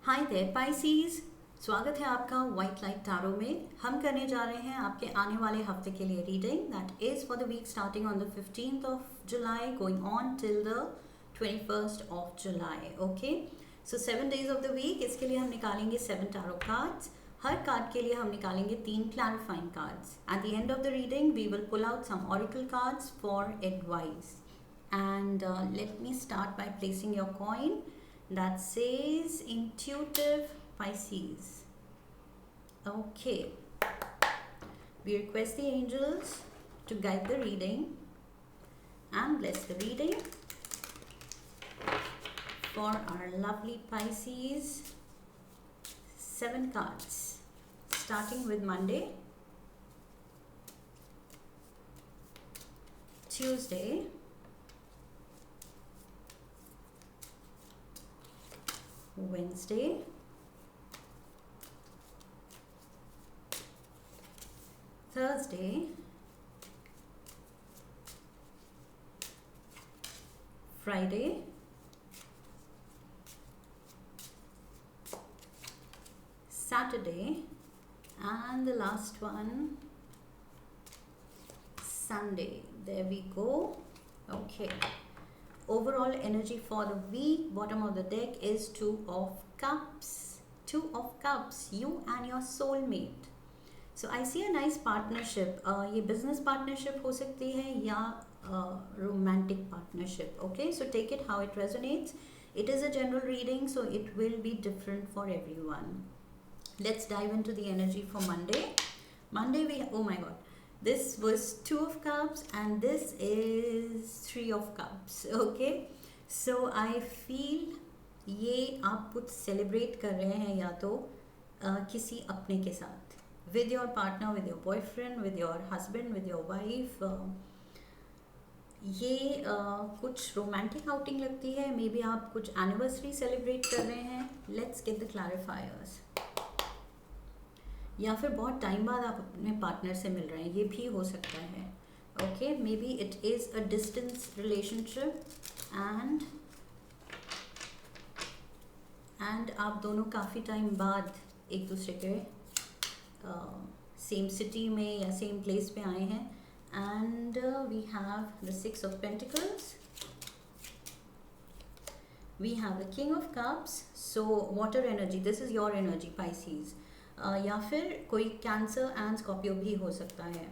Hi there Pisces, स्वागत है आपका वाइट लाइट टारो में। हम करने जा रहे हैं आपके आने वाले हफ्ते के लिए reading that is for the week starting on the 15th of July going on till the 21st of July. Okay, so 7 days of the week. इसके लिए हम निकालेंगे 7 टारो कार्ड्स। हर कार्ड के लिए हम निकालेंगे 3 clarifying cards. At the end of the reading we will pull out some oracle cards for advice. And let me start by placing your coin that says Intuitive Pisces. Okay, we request the angels to guide the reading and bless the reading for our lovely Pisces. 7 cards starting with Monday, Tuesday, Wednesday, Thursday, Friday, Saturday, and the last one, Sunday. There we go. Okay. Overall energy for the week, bottom of the deck is 2 of cups. 2 of cups, you and your soulmate. So I see a nice partnership. ये business partnership हो सकती है या romantic partnership. Okay, so take it how it resonates. It is a general reading, so it will be different for everyone. Let's dive into the energy for Monday. Monday we, oh my god, this was 2 of cups and this is 3 of cups. Okay, so I feel ये आप कुछ celebrate कर रहे हैं या तो किसी अपने के साथ, with your partner, with your boyfriend, with your husband, with your wife. ये कुछ रोमांटिक आउटिंग लगती है। मे बी आप कुछ एनिवर्सरी सेलिब्रेट कर रहे हैं। Let's get the clarifiers. या फिर बहुत टाइम बाद आप अपने पार्टनर से मिल रहे हैं, ये भी हो सकता है। Okay, may be it is a distance relationship and आप दोनों काफ़ी टाइम बाद एक दूसरे के सेम सिटी में या सेम प्लेस पे आए हैं। And we have the 6 of Pentacles, we have the King of Cups. So water energy, this is your energy Pisces. या फिर कोई कैंसर एंड स्कॉर्पियो भी हो सकता है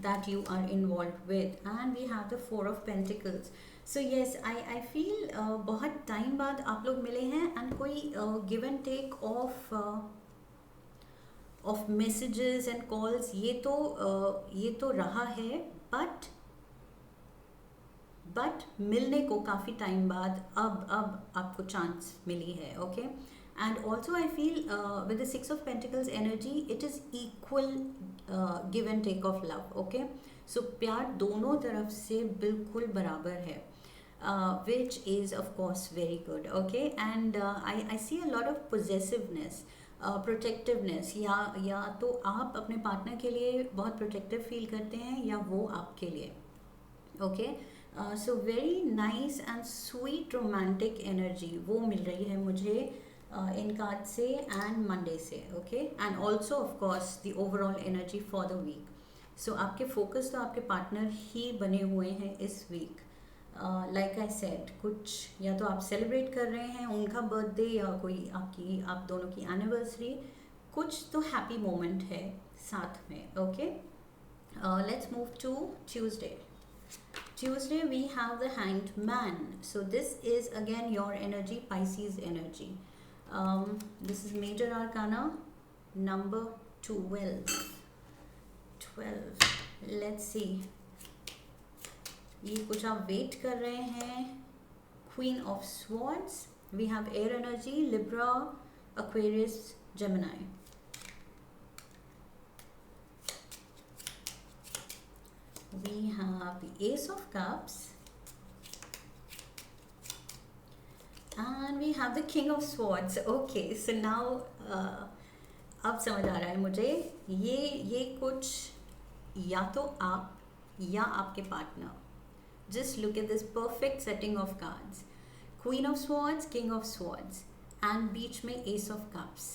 that you are involved with. And we have the 4 of Pentacles. So yes, I feel बहुत time बाद आप लोग मिले हैं एंड कोई give and take of messages and calls ये तो रहा है, बट मिलने को काफ़ी टाइम बाद अब आपको चांस मिली है। Okay, and also I feel with the 6 of Pentacles energy it is equal give and take of love. Okay, so प्यार दोनों तरफ से बिल्कुल बराबर है, which is of course very good. Okay, and I see a lot of possessiveness, protectiveness. या तो आप अपने पार्टनर के लिए बहुत प्रोटेक्टिव फील करते हैं या वो आपके लिए। Okay, so very nice and sweet romantic energy वो मिल रही है मुझे इन कार्ड से एंड मंडे से। Okay, and also of course the overall energy for the week. So आपके फोकस तो आपके पार्टनर ही बने हुए हैं इस वीक। लाइक आई सेड, कुछ या तो आप सेलिब्रेट कर रहे हैं उनका बर्थडे या कोई आप दोनों की एनिवर्सरी, कुछ तो हैप्पी मोमेंट है साथ में। Okay, let's move to Tuesday. Tuesday we have the Hanged Man. So this is again your energy, Pisces energy. This is major arcana number 12. Let's see. ये कुछ आप वेट कर रहे हैं। Queen of Swords. We have air energy, Libra, Aquarius, Gemini. We have the Ace of Cups and we have the King of Swords. Okay, so now अब समझ आ रहा है मुझे, ये कुछ या तो आप या आपके partner, just look at this perfect setting of cards. Queen of swords, king of swords, and बीच में ace of cups.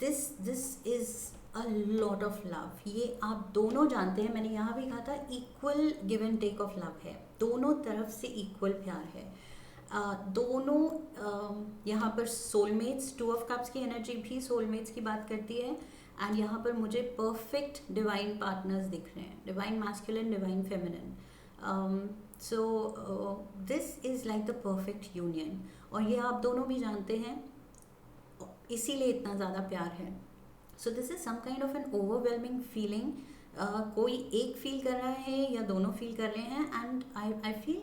This is a lot of love. ये आप दोनों जानते हैं, मैंने यहाँ भी कहा था equal give and take of love है, दोनों तरफ से इक्वल प्यार है. दोनों यहाँ पर सोलमेट्स, टू ऑफ कप्स की एनर्जी भी सोलमेट्स की बात करती है. एंड यहाँ पर मुझे परफेक्ट डिवाइन पार्टनर्स दिख रहे हैं, divine masculine, divine feminine. So this is like the perfect union. और ये आप दोनों भी जानते हैं, इसीलिए इतना ज़्यादा प्यार है. So this is some kind of an overwhelming feeling. कोई एक फील कर रहा है या दोनों फील कर रहे हैं. एंड आई फील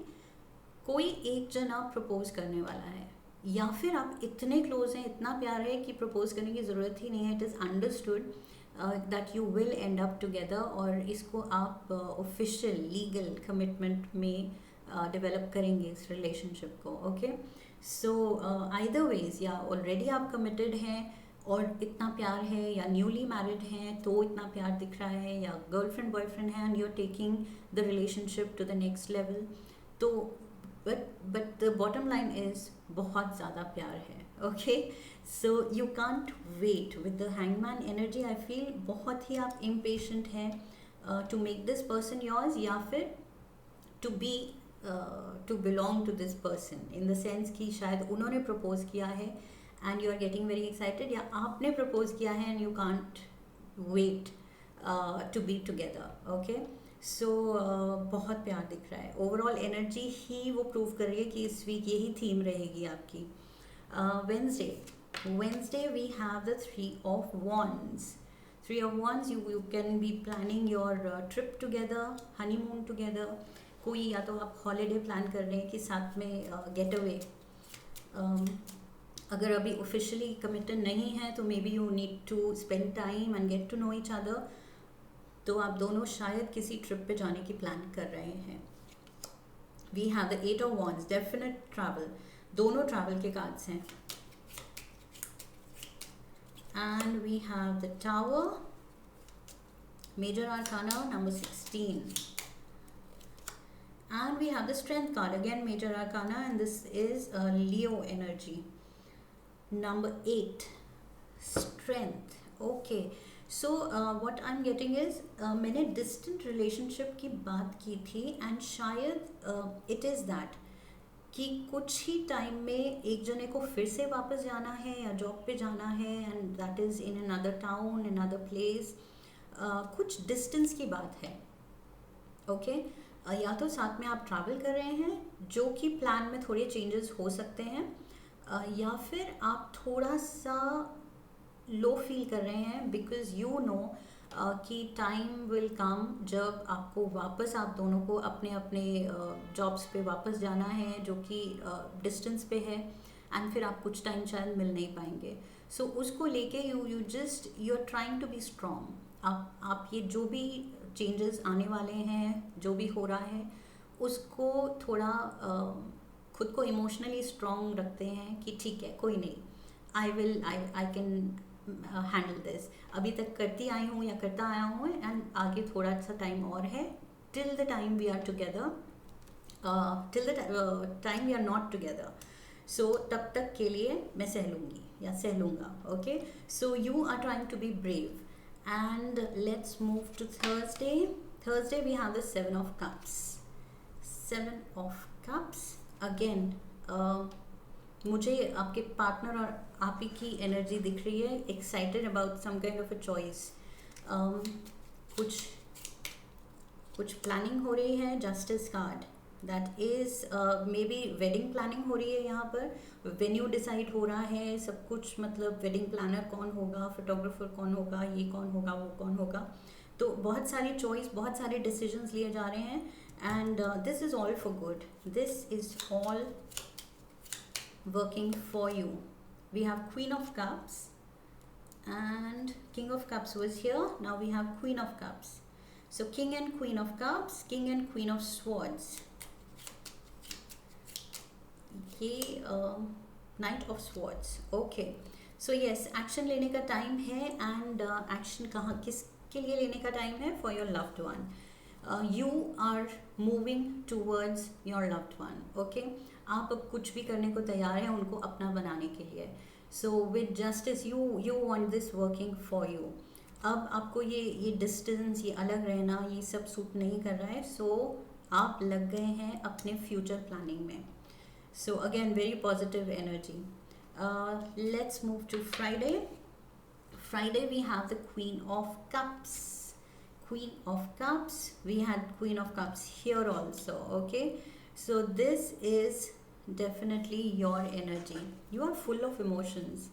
कोई एक जन आप प्रपोज करने वाला है, या फिर आप इतने क्लोज हैं, इतना प्यार है कि प्रपोज करने की ज़रूरत ही नहीं है. It is understood that you will and up together, और इसको आप ऑफिशियल लीगल कमिटमेंट में डेवलप करेंगे इस रिलेशनशिप को. ओके, सो आइदर वेज, या ऑलरेडी आप कमिटेड हैं और इतना प्यार है, या न्यूली मैरिड हैं तो इतना प्यार दिख रहा है, या गर्लफ्रेंड बॉयफ्रेंड है and you are taking the relationship to the next level. तो but the bottom line is बहुत ज़्यादा प्यार है. Okay, so you can't wait with the hangman energy. I feel बहुत ही आप इम्पेशेंट हैं to make this person yours, या फिर to be to belong to this person, in the sense कि शायद उन्होंने प्रपोज किया है and you are getting very excited, या आपने प्रपोज किया है and you can't wait to be together. Okay, so बहुत प्यार दिख रहा है. ओवरऑल एनर्जी ही वो प्रूव कर रही है कि इस वीक यही थीम रहेगी आपकी. Wednesday we have the Three of Wands. Three of Wands, you can be planning your trip together, honeymoon together. कोई या तो आप हॉलीडे प्लान कर रहे हैं कि साथ में गेट अवे. अगर अभी ऑफिशियली कमिटेड नहीं है तो maybe you need to spend time and get to know each other. तो आप दोनों शायद किसी ट्रिप पे जाने की प्लान कर रहे हैं. We have the eight of wands, definite travel. दोनों ट्रैवल के कार्ड्स हैं. And we have the tower, major arcana number 16. And we have the strength card, again major arcana, and this is Leo energy. Number 8, strength. Okay, so what I am getting is, मैंने distant relationship की बात की थी, and शायद it is that कि कुछ ही time में एक जने को फिर से वापस जाना है या जॉब पे जाना है, and that is in another town, in another place. कुछ डिस्टेंस की बात है. ओके, या तो साथ में आप ट्रैवल कर रहे हैं जो कि प्लान में थोड़े चेंजेस हो सकते हैं, या फिर आप थोड़ा सा लो फील कर रहे हैं बिकॉज यू नो कि टाइम विल कम जब आपको वापस, आप दोनों को अपने अपने जॉब्स पे वापस जाना है जो कि डिस्टेंस पे है, एंड फिर आप कुछ टाइम शायद मिल नहीं पाएंगे. सो उसको लेके you are trying to be strong. आप ये जो भी चेंजेस आने वाले हैं, जो भी हो रहा है, उसको थोड़ा खुद को इमोशनली स्ट्रॉन्ग रखते हैं कि ठीक है, कोई नहीं, आई कैन हैंडल दिस. अभी तक करती आई हूँ या करता आया हूँ, एंड आगे थोड़ा सा टाइम और है till the time we are together, till the time we are not together. So तब तक के लिए मैं सह लूँगी या सह लूँगा. Okay, so you are trying to be brave. And let's move to Thursday we have the 7 of Cups. 7 of Cups again. मुझे आपके पार्टनर और आप ही की एनर्जी दिख रही है, excited about some kind of a choice. कुछ प्लानिंग हो रही है. Justice card, that is maybe wedding planning हो रही है. यहाँ पर वेन्यू डिसाइड हो रहा है, सब कुछ, मतलब वेडिंग प्लानर कौन होगा, फोटोग्राफर कौन होगा, ये कौन होगा, वो कौन होगा. तो बहुत सारी चॉइस, बहुत सारे डिसीजंस लिए जा रहे हैं, and this is all for good. This is all working for you. We have Queen of Cups and King of Cups was here. Now we have Queen of Cups. So King and Queen of Cups, King and Queen of Swords. ये Knight of Swords. Okay. So yes, action लेने का time है, and action कहाँ, किसके लिए लेने का time है? For your loved one. You are moving towards your loved one. Okay. आप अब कुछ भी करने को तैयार हैं उनको अपना बनाने के लिए. So with justice U want this working for you. अब आपको ये डिस्टेंस, ये अलग रहना, ये सब सूट नहीं कर रहा है. सो आप लग गए हैं अपने फ्यूचर प्लानिंग में. So again very positive energy. Let's move to Friday. Friday we have the Queen of Cups. Queen of Cups. We had Queen of Cups here also. Okay. So this is definitely your energy. You are full of emotions.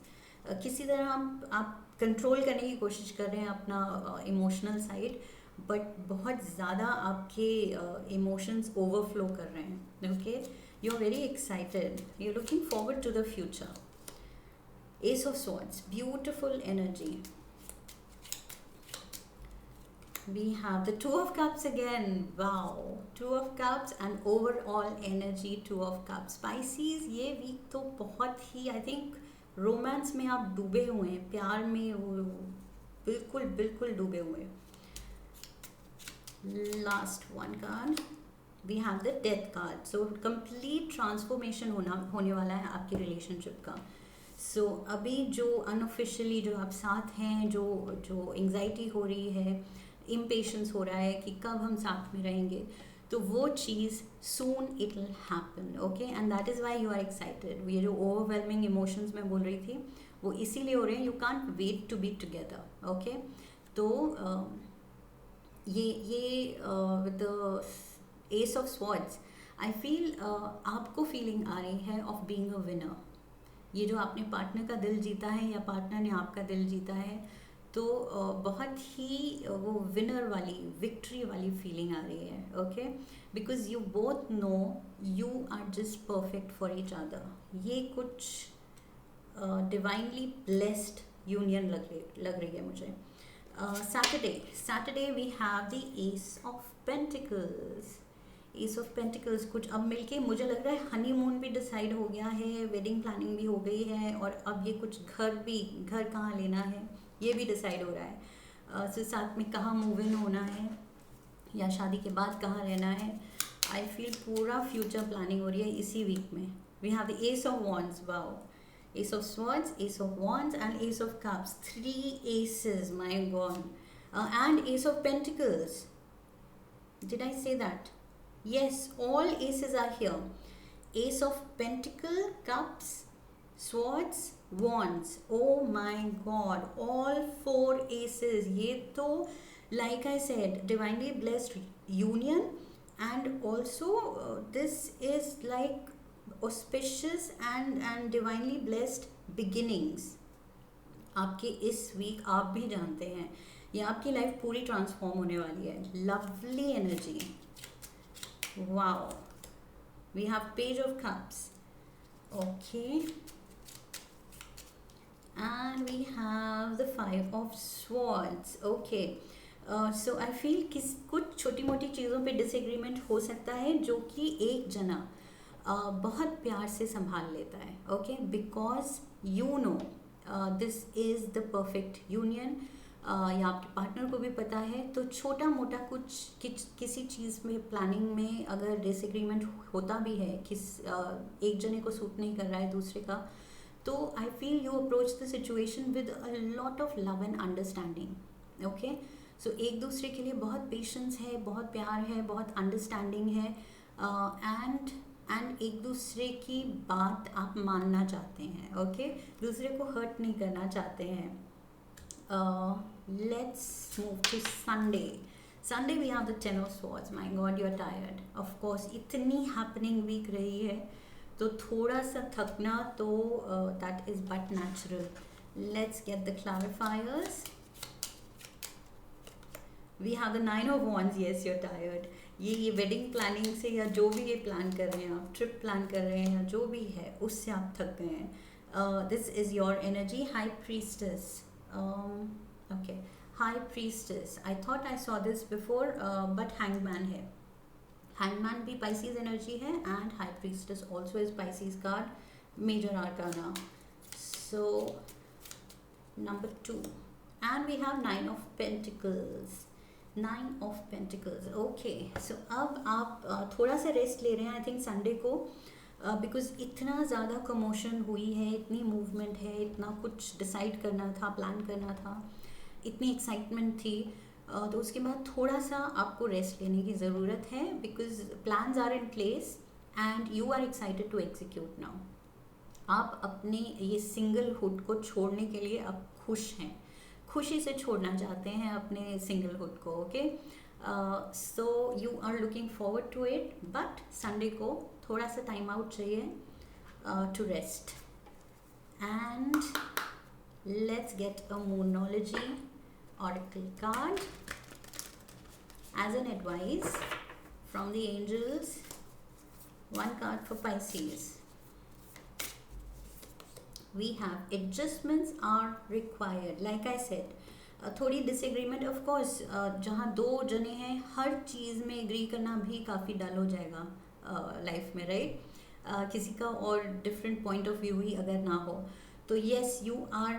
किसी तरह आप control करने की कोशिश कर रहे हैं अपना इमोशनल साइड, बट बहुत ज़्यादा आपके इमोशंस ओवरफ्लो कर रहे हैं. Okay. You are very excited. You are looking forward to the future. Ace of Swords, beautiful energy. We have the Two of Cups again. Wow, Two of Cups and overall energy, Two of Cups. Pisces, ये week तो बहुत ही, I think, romance में आप डूबे हुए हैं, प्यार में वो बिल्कुल बिल्कुल डूबे हुए हैं. Last one card. We have the Death card. So complete transformation होने वाला है आपकी रिलेशनशिप का. सो अभी जो अनऑफिशियली जो आप साथ हैं, जो एंग्जाइटी हो रही है, इम्पेशंस हो रहा है कि कब हम साथ में रहेंगे, तो वो चीज़ soon it will happen. Okay. And that is why you are excited. ये जो ओवरवेलमिंग इमोशंस मैं बोल रही थी वो इसीलिए हो रहे हैं. You can't wait to be together. Okay. तो ये with the ace of swords I feel आपको फीलिंग आ रही है ऑफ बीइंग अ विनर. ये जो आपने पार्टनर का दिल जीता है या पार्टनर ने आपका दिल जीता है, तो बहुत ही वो विनर वाली, विक्ट्री वाली फीलिंग आ रही है. Okay. Because you both know you are just perfect for each other. ये कुछ डिवाइनली ब्लेस्ड यूनियन लग रही है मुझे. Saturday we have the ace of pentacles. Ace of pentacles कुछ अब मिलके मुझे लग रहा है हनीमून भी डिसाइड हो गया है, वेडिंग प्लानिंग भी हो गई है, और अब ये कुछ घर कहाँ लेना है ये भी डिसाइड हो रहा है. so साथ में कहाँ मूव इन होना है या शादी के बाद कहाँ रहना है. आई फील पूरा फ्यूचर प्लानिंग हो रही है इसी वीक में. We have the ace of wands. Wow. Ace of swords, ace of wands and ace of cups. 3 aces, my god. And ace of pentacles. Did I say that? Yes, all aces are here. Ace of pentacle, cups, swords, wands. Oh my god, all 4 aces. ये तो like I said, divinely blessed union, and also this is like auspicious and divinely blessed beginnings. आपके इस week आप भी जानते हैं ये आपकी लाइफ पूरी ट्रांसफॉर्म होने वाली है. Lovely energy. Wow, we have Page of Cups. Okay, and we have the 5 of Swords. Okay, so I feel कुछ छोटी मोटी चीज़ों पे डिसएग्रीमेंट हो सकता है जो कि एक जना बहुत प्यार से संभाल लेता है. Okay. Because you know this is the perfect union. या आपके पार्टनर को भी पता है, तो छोटा मोटा किसी चीज़ में प्लानिंग में अगर डिसएग्रीमेंट होता भी है, एक जने को सूट नहीं कर रहा है दूसरे का, तो I feel you approach the situation with a lot of love and understanding. Okay. So एक दूसरे के लिए बहुत पेशेंस है, बहुत प्यार है, बहुत अंडरस्टैंडिंग है, एंड एक दूसरे की बात आप मानना चाहते हैं. ओके. दूसरे को हर्ट नहीं करना चाहते हैं. Let's move to Sunday. Sunday we have the 10 of Swords. My God, you're tired. Of course, इतनी happening week रही है, तो थोड़ा सा थकना तो that is but natural. Let's get the clarifiers. We have the 9 of Wands. Yes, you're tired. ये wedding planning से या जो भी ये प्लान कर रहे हैं आप, ट्रिप प्लान कर रहे हैं या जो भी है, उससे आप थक गए हैं. This is your energy. High priestess. Okay, High Priestess. I thought I saw this before, but Hangman है. Hangman भी Pisces energy है, and High Priestess also is Pisces card, major arcana. So number 2, and we have 9 of Pentacles. 9 of Pentacles. Okay, so अब आप थोड़ा सा rest ले रहे हैं. I think Sunday को बिकॉज इतना ज़्यादा कमोशन हुई है, इतनी मूवमेंट है, इतना कुछ डिसाइड करना था, प्लान करना था, इतनी एक्साइटमेंट थी, तो उसके बाद थोड़ा सा आपको रेस्ट लेने की ज़रूरत है, because plans are in place and you are excited to execute now. आप अपने ये सिंगलहुड को छोड़ने के लिए अब खुश हैं, खुशी से छोड़ना चाहते हैं अपने सिंगलहुड को। Okay, so you are looking forward to it, but Sunday को थोड़ा सा टाइम आउट चाहिए to rest. And let's get a moonology oracle card as an advice from the angels. One card for Pisces. We have adjustments are required. Like I said, थोड़ी disagreement of course, जहाँ दो जने हैं हर चीज़ में agree करना भी काफ़ी डल हो जाएगा लाइफ में, राइट? किसी का और डिफरेंट पॉइंट ऑफ व्यू ही अगर ना हो तो yes, you are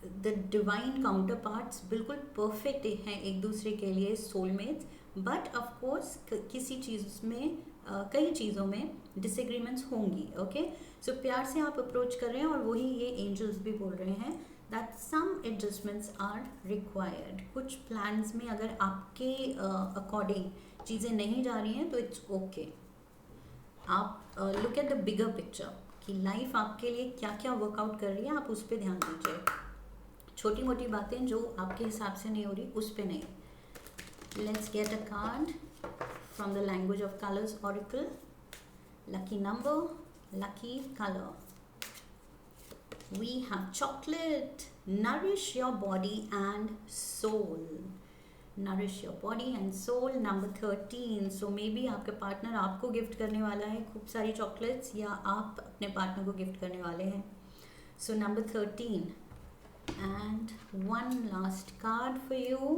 the divine counterparts, बिल्कुल परफेक्ट हैं एक दूसरे के लिए, सोलमेट्स। बट ऑफ कोर्स किसी चीज़ में कई चीज़ों में डिसएग्रीमेंट्स होंगी। ओके, सो प्यार से आप अप्रोच कर रहे हैं, और वही ये एंजल्स भी बोल रहे हैं that some adjustments are required. कुछ प्लान्स में अगर आपके अकॉर्डिंग चीज़ें नहीं जा रही हैं तो इट्स ओके। आप look at the bigger picture कि लाइफ आपके लिए क्या क्या वर्कआउट कर रही है, आप उस पर ध्यान दीजिए। छोटी मोटी बातें जो आपके हिसाब से नहीं हो रही उस पर नहीं। Let's get a card from the language of colours oracle. Lucky number, lucky color. We have chocolate. Nourish your body and soul. Nourish your body and soul. Number 13. So maybe आपके पार्टनर आपको gift करने वाला है खूब सारी chocolates, या आप अपने पार्टनर को गिफ्ट करने वाले हैं। So number 13. And one last card for you.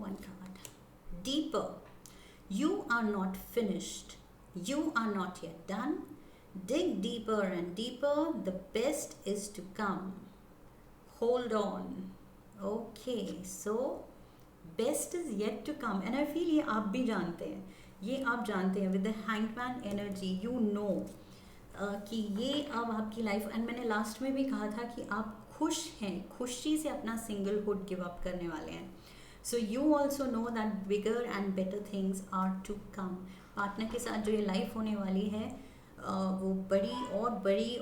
One card. Deeper. You are not finished. You are not yet done. Dig deeper and deeper. The best is to come. Hold on. Okay, so best is yet to come. And I feel ये आप भी जानते हैं, ये आप जानते हैं with the hangman energy, you know कि ये अब आपकी लाइफ, एंड मैंने लास्ट में भी कहा था कि आप खुश हैं, खुशी से अपना सिंगलहुड गिव अप करने वाले हैं। So you also know that bigger and better things are to come. Partner के साथ जो ये लाइफ होने वाली है वो बड़ी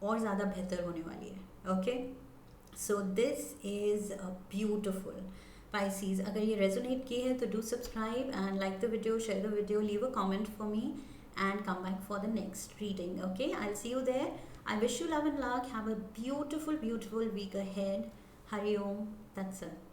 और ज़्यादा बेहतर होने वाली है। Okay, so this is beautiful Pisces। अगर ये रेजोनेट की है तो do subscribe and like the video, share the video, leave a comment for me and come back for the next reading. Okay, I'll see you there. I wish you love and luck. Have a beautiful week ahead. Hari Om. That's it.